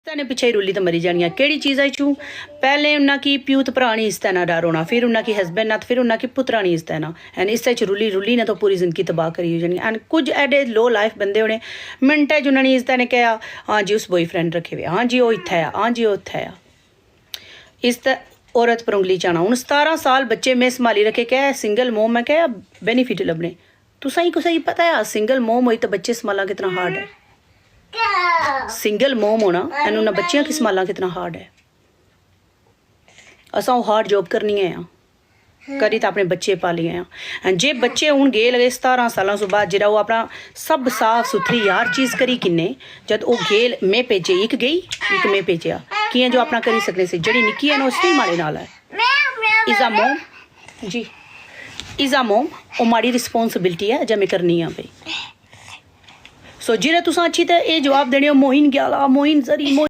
ने पिछे ही रुली तो मरी जानिया केड़ी चीज़ आई चू पहले उन्ना की प्यूत भरानी इसता ना डर होना फिर उन्ना की हस्बैंड ना फिर उन्ना की पुत्रानी इसता ना एंड इस रुली रुली ने तो पूरी जिंदगी तबाह करी हो जानी एंड कुछ एडे लो लाइफ बंदे होने मिनटे च उन्होंने इसता ने कहा हाँ जी उस बॉयफ्रेंड रखे हुए हाँ जी वो इत्थे आ हाँ जी वो उत्थे आ इसता औरत पर उंगली चाना हूँ 17 साल बच्चे में संभाली रखे क्या सिंगल मोम में क्या बेनीफिट लभने तो सही को सही पता है सिंगल मोम हुई तो बच्चे संभालना कितना हार्ड है सिंगल मोम होना एंड उन्हें बच्चियां की संभालना कितना हार्ड है असा हार्ड जॉब करनी है करी तो अपने बच्चे पालिए हैं जे बच्चे हूँ गे लगे 17 सालों से बाद जो अपना सब साफ सुथरी यार चीज़ करी किन्ने जब वो गेल में भेजे एक गई एक में भेजा कि जो अपना करी सकने से जड़ी निकी है ना उसकी माड़े नाल है इज़ा मोम जी इज़ा मोम वो माड़ी रिस्पोंसिबिलिटी है जब मैं करनी है भाई सो जिरे तुसा अच्छी तो ये जवाब देने मोहिन ग्याला मोहिन जरी